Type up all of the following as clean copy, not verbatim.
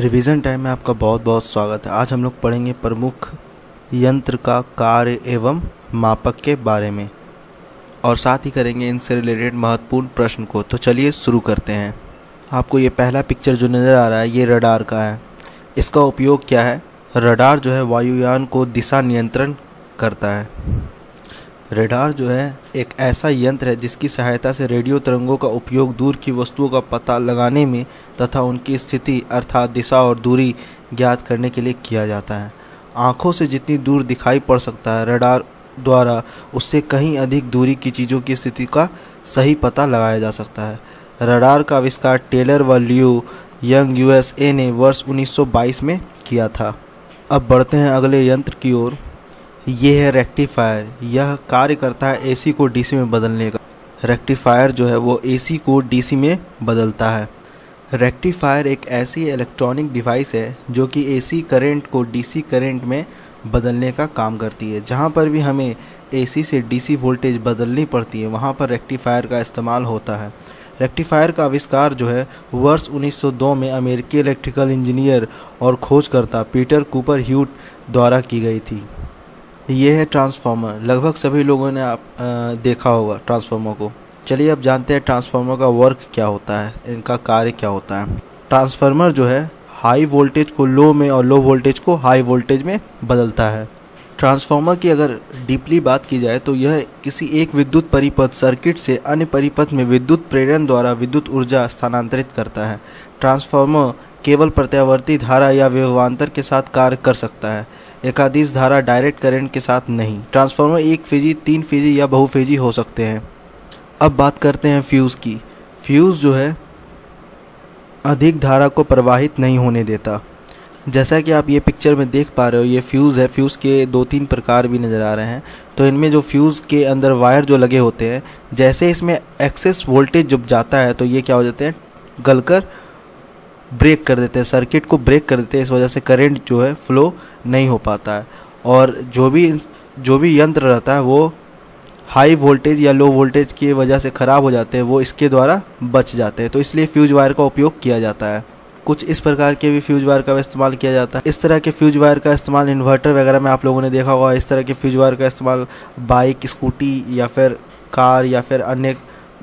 Revision time में आपका बहुत बहुत स्वागत है। आज हम लोग पढ़ेंगे प्रमुख यंत्र का कार्य एवं मापक के बारे में और साथ ही करेंगे इनसे रिलेटेड महत्वपूर्ण प्रश्न को। तो चलिए शुरू करते हैं। आपको ये पहला पिक्चर जो नज़र आ रहा है ये रडार का है। इसका उपयोग क्या है? रडार जो है वायुयान को दिशा नियंत्रण करता है। रडार जो है एक ऐसा यंत्र है जिसकी सहायता से रेडियो तरंगों का उपयोग दूर की वस्तुओं का पता लगाने में तथा उनकी स्थिति अर्थात दिशा और दूरी ज्ञात करने के लिए किया जाता है। आँखों से जितनी दूर दिखाई पड़ सकता है रडार द्वारा उससे कहीं अधिक दूरी की चीज़ों की स्थिति का सही पता लगाया जा सकता है। रडार का आविष्कार टेलर व लियो यंग USA ने वर्ष 1922 में किया था। अब बढ़ते हैं अगले यंत्र की ओर। ये है रेक्टिफायर। यह कार्य करता है AC को DC में बदलने का। रेक्टिफायर जो है वो AC को DC में बदलता है। रेक्टिफायर एक ऐसी इलेक्ट्रॉनिक डिवाइस है जो कि AC करंट को DC करंट में बदलने का काम करती है। जहाँ पर भी हमें AC से DC वोल्टेज बदलनी पड़ती है वहाँ पर रेक्टिफायर का इस्तेमाल होता है। रेक्टिफायर का आविष्कार जो है वर्ष 1902 में अमेरिकी इलेक्ट्रिकल इंजीनियर और खोजकर्ता पीटर कूपर ह्यूट द्वारा की गई थी। ये है ट्रांसफार्मर। लगभग सभी लोगों ने देखा होगा ट्रांसफार्मर को। चलिए अब जानते हैं ट्रांसफार्मर का वर्क क्या होता है, इनका कार्य क्या होता है। ट्रांसफार्मर जो है हाई वोल्टेज को लो में और लो वोल्टेज को हाई वोल्टेज में बदलता है। ट्रांसफार्मर की अगर डीपली बात की जाए तो यह किसी एक विद्युत परिपथ सर्किट से अन्य परिपथ में विद्युत प्रेरण द्वारा विद्युत ऊर्जा स्थानांतरित करता है। ट्रांसफार्मर केवल प्रत्यावर्ती धारा या विभवांतर के साथ कार्य कर सकता है, एकादिश धारा डायरेक्ट करंट के साथ नहीं। ट्रांसफार्मर एक फेजी, तीन फेजी या बहुफेजी हो सकते हैं। अब बात करते हैं फ्यूज़ की। फ्यूज़ जो है अधिक धारा को प्रवाहित नहीं होने देता। जैसा कि आप ये पिक्चर में देख पा रहे हो ये फ्यूज़ है। फ्यूज़ के दो तीन प्रकार भी नज़र आ रहे हैं। तो इनमें जो फ्यूज़ के अंदर वायर जो लगे होते हैं, जैसे इसमें एक्सेस वोल्टेज जब जाता है तो ये क्या हो जाते हैं, गलकर ब्रेक कर देते हैं, सर्किट को ब्रेक कर देते हैं। इस वजह से करंट जो है फ्लो नहीं हो पाता है और जो भी यंत्र रहता है वो हाई वोल्टेज या लो वोल्टेज की वजह से ख़राब हो जाते हैं, वो इसके द्वारा बच जाते हैं। तो इसलिए फ्यूज वायर का उपयोग किया जाता है। कुछ इस प्रकार के भी फ्यूज वायर का इस्तेमाल किया जाता है। इस तरह के फ्यूज वायर का इस्तेमाल इन्वर्टर वगैरह में आप लोगों ने देखा होगा। इस तरह के फ्यूज वायर का इस्तेमाल बाइक, स्कूटी या फिर कार या फिर अन्य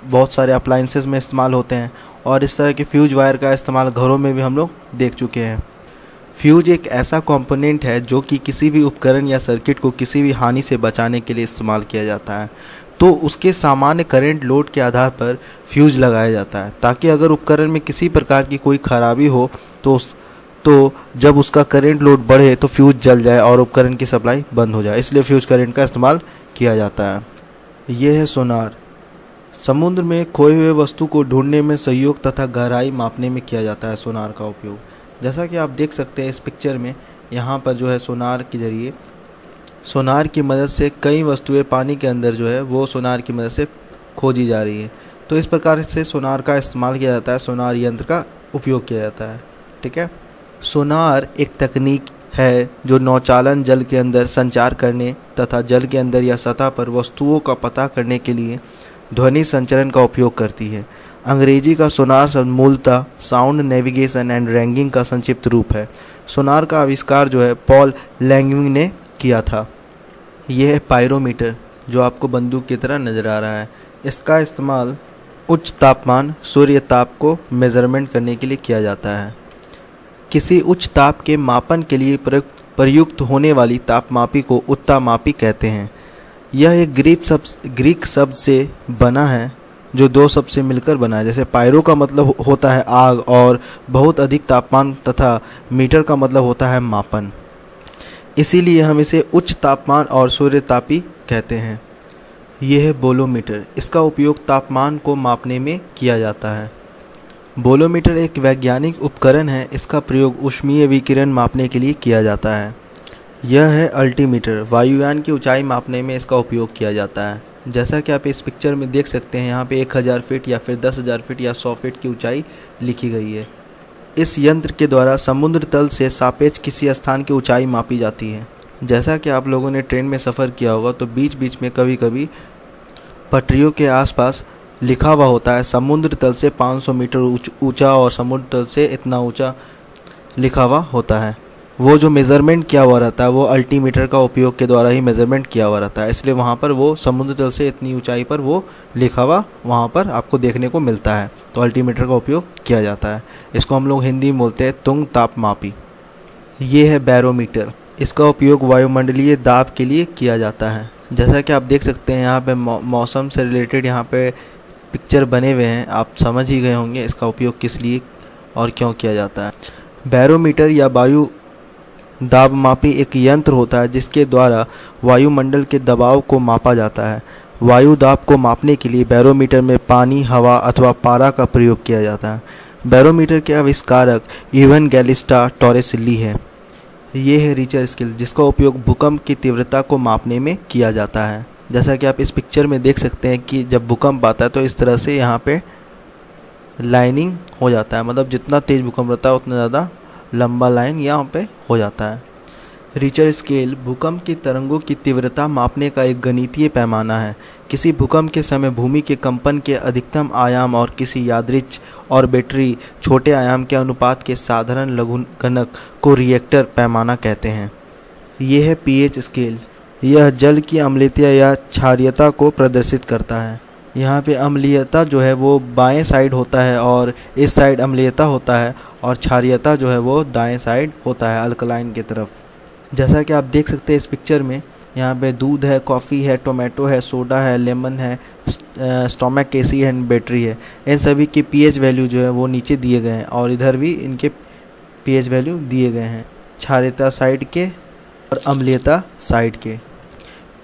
बहुत सारे अप्लाइंसेस में इस्तेमाल होते हैं और इस तरह के फ्यूज वायर का इस्तेमाल घरों में भी हम लोग देख चुके हैं। फ्यूज एक ऐसा कंपोनेंट है जो कि किसी भी उपकरण या सर्किट को किसी भी हानि से बचाने के लिए इस्तेमाल किया जाता है। तो उसके सामान्य करंट लोड के आधार पर फ्यूज लगाया जाता है ताकि अगर उपकरण में किसी प्रकार की कोई खराबी हो तो जब उसका करंट लोड बढ़े तो फ्यूज जल जाए और उपकरण की सप्लाई बंद हो जाए। इसलिए फ्यूज करंट का इस्तेमाल किया जाता है। यह है सोनार। समुद्र में खोए हुए वस्तु को ढूंढने में सहयोग तथा गहराई मापने में किया जाता है सोनार का उपयोग। जैसा कि आप देख सकते हैं इस पिक्चर में, यहाँ पर जो है सोनार के जरिए सोनार की मदद से कई वस्तुएं पानी के अंदर जो है वो सोनार की मदद से खोजी जा रही है। तो इस प्रकार से सोनार का इस्तेमाल किया जाता है, सोनार यंत्र का उपयोग किया जाता है। ठीक है। सोनार एक तकनीक है जो नौचालन जल के अंदर संचार करने तथा जल के अंदर या सतह पर वस्तुओं का पता करने के लिए ध्वनि संचरण का उपयोग करती है। अंग्रेजी का सोनार शब्द मूलतः साउंड नेविगेशन एंड रैंगिंग का संक्षिप्त रूप है। सोनार का आविष्कार जो है पॉल लैंगविंग ने किया था। यह है पायरोमीटर जो आपको बंदूक की तरह नज़र आ रहा है। इसका इस्तेमाल उच्च तापमान सूर्य ताप को मेजरमेंट करने के लिए किया जाता है। किसी उच्च ताप के मापन के लिए प्रयुक्त होने वाली तापमापी को उत्तामापी कहते हैं। यह एक ग्रीक शब्द से बना है जो दो शब्द से मिलकर बना है। जैसे पायरो का मतलब होता है आग और बहुत अधिक तापमान तथा मीटर का मतलब होता है मापन, इसीलिए हम इसे उच्च तापमान और सूर्यतापी कहते हैं। यह है बोलोमीटर। इसका उपयोग तापमान को मापने में किया जाता है। बोलोमीटर एक वैज्ञानिक उपकरण है। इसका प्रयोग ऊष्मीय विकिरण मापने के लिए किया जाता है। यह है अल्टीमीटर। वायुयान की ऊंचाई मापने में इसका उपयोग किया जाता है। जैसा कि आप इस पिक्चर में देख सकते हैं, यहाँ पे 1000 फीट या फिर 10,000 फीट या 100 फीट की ऊंचाई लिखी गई है। इस यंत्र के द्वारा समुद्र तल से सापेक्ष किसी स्थान की ऊंचाई मापी जाती है। जैसा कि आप लोगों ने ट्रेन में सफ़र किया होगा तो बीच बीच में कभी कभी पटरियों के आसपास लिखा हुआ होता है समुद्र तल से 500 मीटर ऊंचा और समुद्र तल से इतना ऊंचा लिखा हुआ होता है। वो जो मेज़रमेंट किया हुआ रहता है वो अल्टीमीटर का उपयोग के द्वारा ही मेज़रमेंट किया हुआ रहता है, इसलिए वहाँ पर वो समुद्र तल से इतनी ऊंचाई पर वो लिखा हुआ वहाँ पर आपको देखने को मिलता है, तो अल्टीमीटर का उपयोग किया जाता है। इसको हम लोग हिंदी में बोलते हैं तुंग तापमापी। ये है बैरोमीटर। इसका उपयोग वायुमंडलीय दाब के लिए किया जाता है। जैसा कि आप देख सकते हैं यहाँ पे मौसम से रिलेटेड यहाँ पे पिक्चर बने हुए हैं, आप समझ ही गए होंगे इसका उपयोग किस लिए और क्यों किया जाता है। बैरोमीटर या वायु दाब मापी एक यंत्र होता है जिसके द्वारा वायुमंडल के दबाव को मापा जाता है। वायु दाब को मापने के लिए बैरोमीटर में पानी, हवा अथवा पारा का प्रयोग किया जाता है। बैरोमीटर के आविष्कारक इवेंगेलिस्टा टॉरेसिली है। ये है रिचर स्केल जिसका उपयोग भूकंप की तीव्रता को मापने में किया जाता है। जैसा कि आप इस पिक्चर में देख सकते हैं कि जब भूकंप आता है तो इस तरह से यहाँ पे लाइनिंग हो जाता है, मतलब जितना तेज भूकंप रहता है उतना ज़्यादा लंबा लाइन यहाँ पे हो जाता है। रिचर स्केल भूकंप की तरंगों की तीव्रता मापने का एक गणितीय पैमाना है। किसी भूकंप के समय भूमि के कंपन के अधिकतम आयाम और किसी यादृच्छ और बैटरी छोटे आयाम के अनुपात के साधारण लघुगणक को रिएक्टर पैमाना कहते हैं। यह है पीएच स्केल। यह जल की अम्लीयता या क्षारीयता को प्रदर्शित करता है। यहाँ पे अम्लीयता जो है वो बाएं साइड होता है और इस साइड अम्लीयता होता है, और क्षारीयता जो है वो दाएं साइड होता है अल्कलाइन की तरफ। जैसा कि आप देख सकते हैं इस पिक्चर में, यहाँ पे दूध है, कॉफ़ी है, टोमेटो है, सोडा है, लेमन है, स्टोमैक एसिड एंड बैटरी है। इन सभी की पीएच वैल्यू जो है वो नीचे दिए गए हैं और इधर भी इनके पीएच वैल्यू दिए गए हैं, क्षारीयता साइड के और अम्लीयता साइड के।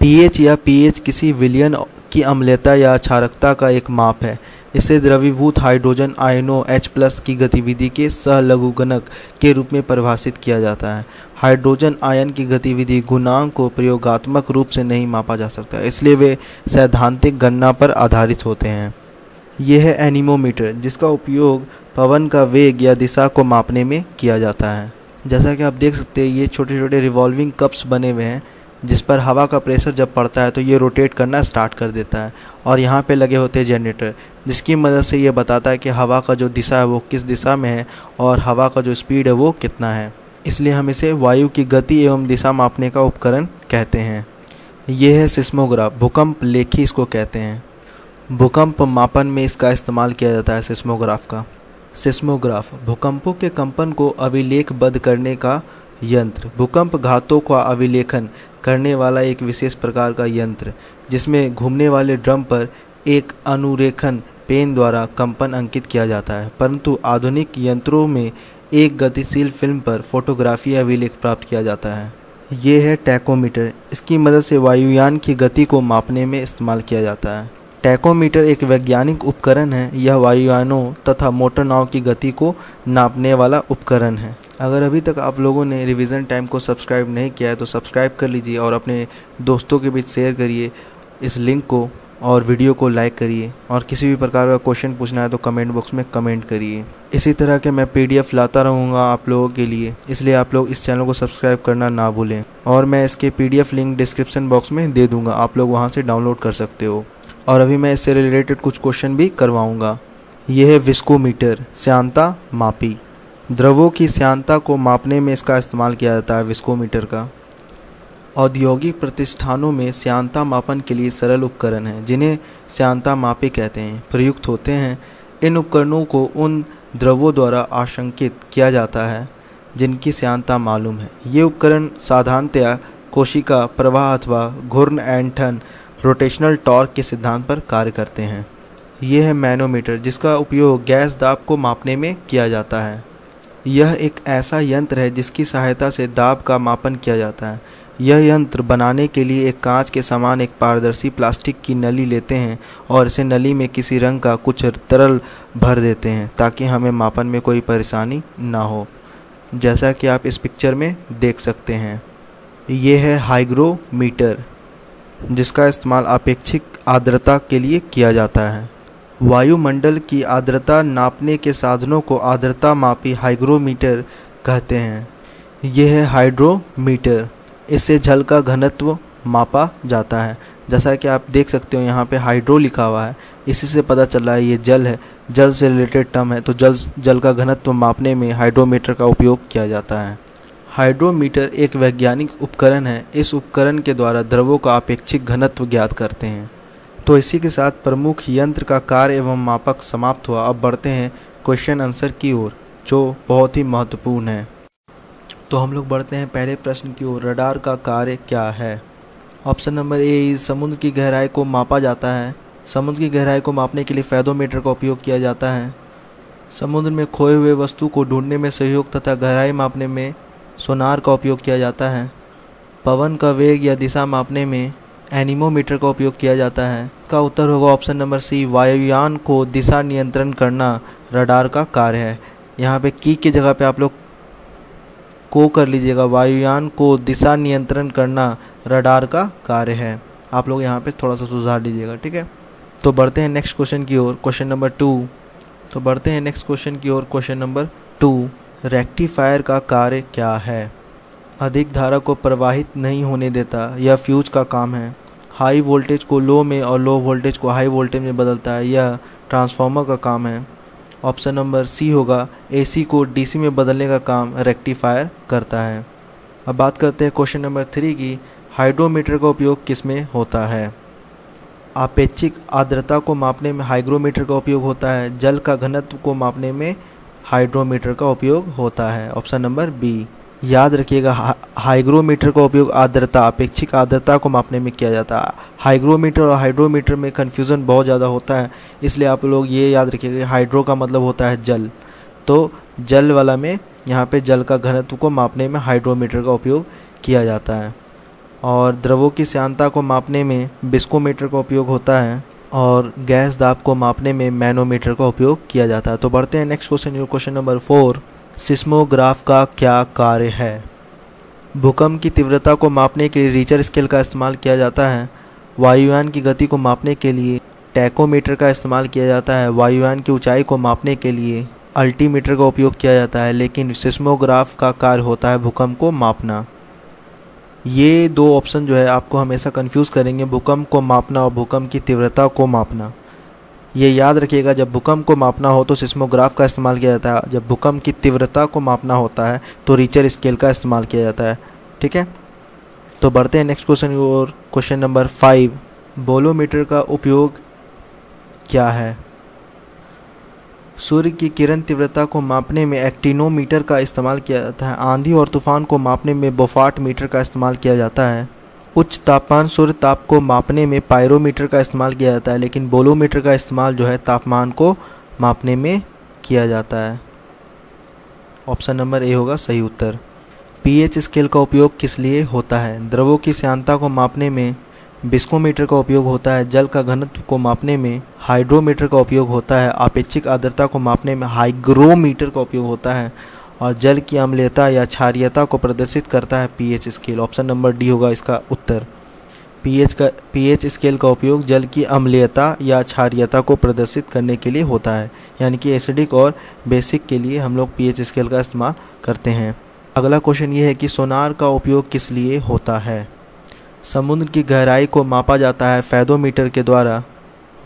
पीएच या पीएच किसी विलयन की अम्लीयता या क्षारकता का एक माप है। इसे द्रवीभूत हाइड्रोजन आयनों H+ की गतिविधि के सहलघुगणक के रूप में परिभाषित किया जाता है। हाइड्रोजन आयन की गतिविधि गुणांक को प्रयोगात्मक रूप से नहीं मापा जा सकता, इसलिए वे सैद्धांतिक गणना पर आधारित होते हैं। यह है एनीमोमीटर जिसका उपयोग पवन का वेग या दिशा को मापने में किया जाता है। जैसा कि आप देख सकते हैं ये छोटे छोटे रिवॉल्विंग कप्स बने हुए हैं जिस पर हवा का प्रेशर जब पड़ता है तो ये रोटेट करना स्टार्ट कर देता है, और यहाँ पे लगे होते हैं जनरेटर जिसकी मदद से ये बताता है कि हवा का जो दिशा है वो किस दिशा में है और हवा का जो स्पीड है वो कितना है। इसलिए हम इसे वायु की गति एवं दिशा मापने का उपकरण कहते हैं। ये है सिस्मोग्राफ, भूकंप लेखी इसको कहते हैं। भूकंप मापन में इसका इस्तेमाल किया जाता है सिस्मोग्राफ का। सिस्मोग्राफ भूकंपों के कंपन को अभिलेखबद्ध करने का यंत्र। भूकंप घातों का अभिलेखन करने वाला एक विशेष प्रकार का यंत्र जिसमें घूमने वाले ड्रम पर एक अनुरेखण पेन द्वारा कंपन अंकित किया जाता है, परंतु आधुनिक यंत्रों में एक गतिशील फिल्म पर फोटोग्राफी अभिलेख प्राप्त किया जाता है। ये है टैकोमीटर। इसकी मदद से वायुयान की गति को मापने में इस्तेमाल किया जाता है। टैकोमीटर एक वैज्ञानिक उपकरण है। यह वायुयानों तथा मोटर नाव की गति को नापने वाला उपकरण है। अगर अभी तक आप लोगों ने रिवीजन टाइम को सब्सक्राइब नहीं किया है तो सब्सक्राइब कर लीजिए और अपने दोस्तों के बीच शेयर करिए इस लिंक को, और वीडियो को लाइक करिए, और किसी भी प्रकार का क्वेश्चन पूछना है तो कमेंट बॉक्स में कमेंट करिए। इसी तरह के मैं PDF लाता रहूँगा आप लोगों के लिए, इसलिए आप लोग इस चैनल को सब्सक्राइब करना ना भूलें, और मैं इसके PDF लिंक डिस्क्रिप्शन बॉक्स में दे दूँगा, आप लोग वहाँ से डाउनलोड कर सकते हो। और अभी मैं इससे रिलेटेड कुछ क्वेश्चन भी करवाऊँगा। यह है विस्कोमीटर, श्यानता मापी। द्रवों की श्यानता को मापने में इसका इस्तेमाल किया जाता है विस्कोमीटर का। औद्योगिक प्रतिष्ठानों में श्यानता मापन के लिए सरल उपकरण हैं जिन्हें श्यानता मापी कहते हैं प्रयुक्त होते हैं। इन उपकरणों को उन द्रवों द्वारा आशंकित किया जाता है जिनकी श्यानता मालूम है। ये उपकरण साधारणतया कोशिका प्रवाह अथवा घूर्ण ऐंठन रोटेशनल टॉर्क के सिद्धांत पर कार्य करते हैं। यह है मैनोमीटर जिसका उपयोग गैस दाब को मापने में किया जाता है। यह एक ऐसा यंत्र है जिसकी सहायता से दाब का मापन किया जाता है। यह यंत्र बनाने के लिए एक कांच के समान एक पारदर्शी प्लास्टिक की नली लेते हैं और इसे नली में किसी रंग का कुछ तरल भर देते हैं ताकि हमें मापन में कोई परेशानी ना हो, जैसा कि आप इस पिक्चर में देख सकते हैं। ये है हाइग्रोमीटर जिसका इस्तेमाल अपेक्षित आर्द्रता के लिए किया जाता है। वायुमंडल की आर्द्रता नापने के साधनों को आर्द्रता मापी हाइग्रोमीटर कहते हैं। यह है हाइड्रोमीटर, इससे जल का घनत्व मापा जाता है। जैसा कि आप देख सकते हो यहाँ पे हाइड्रो लिखा हुआ है, इसी से पता चल रहा है ये जल है, जल से रिलेटेड टर्म है, तो जल का घनत्व मापने में हाइड्रोमीटर का उपयोग किया जाता है। हाइड्रोमीटर एक वैज्ञानिक उपकरण है। इस उपकरण के द्वारा द्रवों का अपेक्षिक घनत्व ज्ञात करते हैं। तो इसी के साथ प्रमुख यंत्र का कार्य एवं मापक समाप्त हुआ। अब बढ़ते हैं क्वेश्चन आंसर की ओर, जो बहुत ही महत्वपूर्ण है। तो हम लोग बढ़ते हैं पहले प्रश्न की ओर। रडार का कार्य क्या है? ऑप्शन नंबर ए, समुद्र की गहराई को मापा जाता है। समुद्र की गहराई को मापने के लिए फेदोमीटर का उपयोग किया जाता है। समुद्र में खोए हुए वस्तु को ढूंढने में सहयोग तथा गहराई मापने में सोनार का उपयोग किया जाता है। पवन का वेग या दिशा मापने में एनीमोमीटर का उपयोग किया जाता है। इसका उत्तर होगा ऑप्शन नंबर सी, वायुयान को दिशा नियंत्रण करना रडार का कार्य है। यहाँ पे की जगह पे आप लोग को कर लीजिएगा। वायुयान को दिशा नियंत्रण करना रडार का कार्य है। आप लोग यहाँ पे थोड़ा सा सुधार लीजिएगा, ठीक है। तो बढ़ते हैं नेक्स्ट क्वेश्चन की ओर, क्वेश्चन नंबर 2। तो बढ़ते हैं नेक्स्ट क्वेश्चन की ओर, क्वेश्चन नंबर 2। रेक्टिफायर का कार्य क्या है? अधिक धारा को प्रवाहित नहीं होने देता, यह फ्यूज का काम है। हाई वोल्टेज को लो में और लो वोल्टेज को हाई वोल्टेज में बदलता है, यह ट्रांसफार्मर का काम है। ऑप्शन नंबर सी होगा, एसी को डीसी में बदलने का काम रेक्टिफायर करता है। अब बात करते हैं क्वेश्चन नंबर 3 की। हाइड्रोमीटर का उपयोग किस में होता है? आपेक्षिक आर्द्रता को मापने में हाइग्रोमीटर का उपयोग होता है। जल का घनत्व को मापने में हाइड्रोमीटर का उपयोग होता है। Option number B. याद रखिएगा, हाइग्रोमीटर का उपयोग आर्द्रता, अपेक्षिक आर्द्रता को मापने में किया जाता है। हाइग्रोमीटर और हाइड्रोमीटर में कन्फ्यूज़न बहुत ज़्यादा होता है, इसलिए आप लोग ये याद रखिएगा, हाइड्रो का मतलब होता है जल। तो जल वाला में यहाँ पे जल का घनत्व को मापने में हाइड्रोमीटर का उपयोग किया जाता है। और द्रवों की श्यानता को मापने में विस्कोमीटर का उपयोग होता है। और गैस दाब को मापने में मैनोमीटर का उपयोग किया जाता है। तो बढ़ते हैं next question, question number 4। Seismograph का क्या कार्य है? भूकंप की तीव्रता को मापने के लिए रिचर स्केल का इस्तेमाल किया जाता है। वायुयान की गति को मापने के लिए टैकोमीटर का इस्तेमाल किया जाता है। वायुयान की ऊंचाई को मापने के लिए अल्टीमीटर का उपयोग किया जाता है। लेकिन सिस्मोग्राफ का कार्य होता है भूकंप को मापना। ये दो ऑप्शन जो है आपको हमेशा कंफ्यूज करेंगे, भूकंप को मापना और भूकंप की तीव्रता को मापना। ये याद रखिएगा, जब भूकंप को मापना हो तो सिस्मोग्राफ का इस्तेमाल किया जाता है। जब भूकंप की तीव्रता को मापना होता है तो रिचर स्केल का इस्तेमाल किया जाता है, ठीक है। तो बढ़ते हैं नेक्स्ट क्वेश्चन और क्वेश्चन नंबर 5। बोलोमीटर का उपयोग क्या है? सूर्य की किरण तीव्रता को मापने में एक्टिनोमीटर का इस्तेमाल किया जाता है। आंधी और तूफान को मापने में बोफार्ट मीटर का इस्तेमाल किया जाता है। उच्च तापमान सूर्य ताप को मापने में पायरोमीटर का इस्तेमाल किया जाता है। लेकिन बोलोमीटर का इस्तेमाल जो है तापमान को मापने में किया जाता है। ऑप्शन नंबर ए होगा सही उत्तर। पीएच स्केल का उपयोग किस लिए होता है? द्रवों की श्यानता को मापने में विस्कोमीटर का उपयोग होता है। जल का घनत्व को मापने में हाइड्रोमीटर का उपयोग होता है। आपेक्षिक आर्द्रता को मापने में हाइग्रोमीटर का उपयोग होता है। और जल की अम्लीयता या क्षारीयता को प्रदर्शित करता है pH scale. Option number D होगा इसका उत्तर। पीएच स्केल का उपयोग जल की अम्लीयता या क्षारीयता को प्रदर्शित करने के लिए होता है, यानी कि एसिडिक और बेसिक के लिए हम लोग पीएच स्केल का इस्तेमाल करते हैं। अगला क्वेश्चन ये है कि सोनार का उपयोग किस लिए होता है? समुद्र की गहराई को मापा जाता है फेदोमीटर के द्वारा।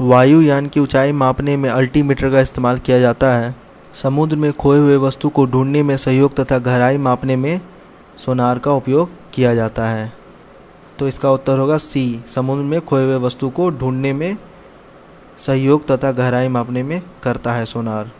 वायुयान की ऊंचाई मापने में अल्टीमीटर का इस्तेमाल किया जाता है। समुद्र में खोए हुए वस्तु को ढूंढने में सहयोग तथा गहराई मापने में सोनार का उपयोग किया जाता है। तो इसका उत्तर होगा सी, समुद्र में खोए हुए वस्तु को ढूंढने में सहयोग तथा गहराई मापने में करता है सोनार।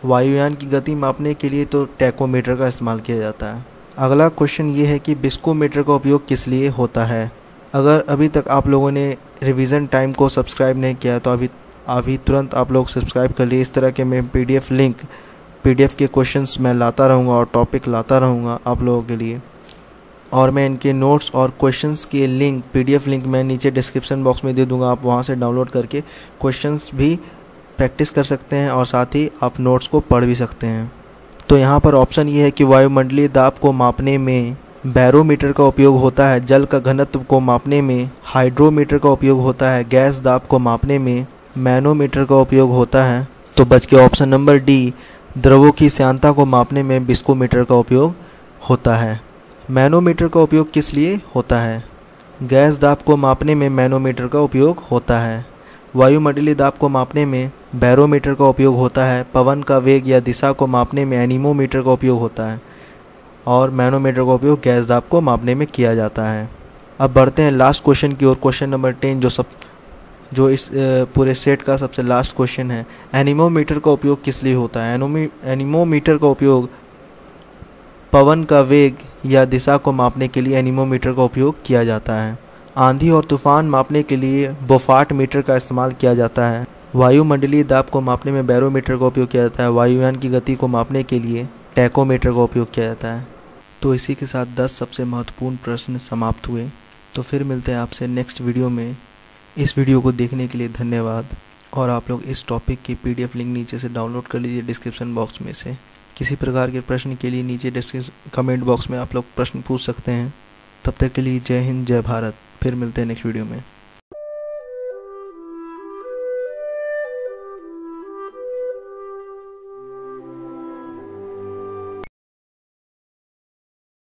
वायुयान की गति मापने के लिए तो टैकोमीटर का इस्तेमाल किया जाता है। अगला क्वेश्चन ये है कि विस्कोमीटर का उपयोग किस लिए होता है? अगर अभी तक आप लोगों ने रिवीजन टाइम को सब्सक्राइब नहीं किया तो अभी तुरंत आप लोग सब्सक्राइब कर लिए। इस तरह के मैं पीडीएफ के क्वेश्चंस मैं लाता रहूँगा और टॉपिक लाता रहूँगा आप लोगों के लिए। और मैं इनके नोट्स और क्वेश्चंस के लिंक, पीडीएफ लिंक मैं नीचे डिस्क्रिप्शन बॉक्स में दे दूँगा। आप वहाँ से डाउनलोड करके क्वेश्चंस भी प्रैक्टिस कर सकते हैं और साथ ही आप नोट्स को पढ़ भी सकते हैं। तो यहाँ पर ऑप्शन ये है कि वायुमंडलीय दाब को मापने में बैरोमीटर का उपयोग होता है। जल का घनत्व को मापने में हाइड्रोमीटर का उपयोग होता है। गैस दाब को मापने में मैनोमीटर का उपयोग होता है। तो बच गया ऑप्शन नंबर डी, द्रवों की श्यानता को मापने में विस्कोमीटर का उपयोग होता है। मैनोमीटर का उपयोग किस लिए होता है? गैस दाब को मापने में मैनोमीटर का उपयोग होता है। वायुमंडलीय दाब को मापने में बैरोमीटर का उपयोग होता है। पवन का वेग या दिशा को मापने में एनीमोमीटर का उपयोग होता है और मैनोमीटर का उपयोग गैस दाब को मापने में किया जाता है। अब बढ़ते हैं लास्ट क्वेश्चन की ओर, क्वेश्चन नंबर 10, जो इस पूरे सेट का सबसे लास्ट क्वेश्चन है। एनीमोमीटर का उपयोग किस लिए होता है? एनीमोमीटर का उपयोग पवन का वेग या दिशा को मापने के लिए एनीमोमीटर का उपयोग किया जाता है। आंधी और तूफान मापने के लिए बोफार्ट मीटर का इस्तेमाल किया जाता है। वायुमंडलीय दाब को मापने में बैरोमीटर का उपयोग किया जाता है। वायुयान की गति को मापने के लिए टैकोमीटर का उपयोग किया जाता है। तो इसी के साथ 10 सबसे महत्वपूर्ण प्रश्न समाप्त हुए। तो फिर मिलते हैं आपसे नेक्स्ट वीडियो में। इस वीडियो को देखने के लिए धन्यवाद। और आप लोग इस टॉपिक की PDF लिंक नीचे से डाउनलोड कर लीजिए डिस्क्रिप्शन बॉक्स में से। किसी प्रकार के प्रश्न के लिए नीचे कमेंट बॉक्स में आप लोग प्रश्न पूछ सकते हैं। तब तक के लिए जय हिंद, जय भारत। फिर मिलते हैं नेक्स्ट वीडियो में।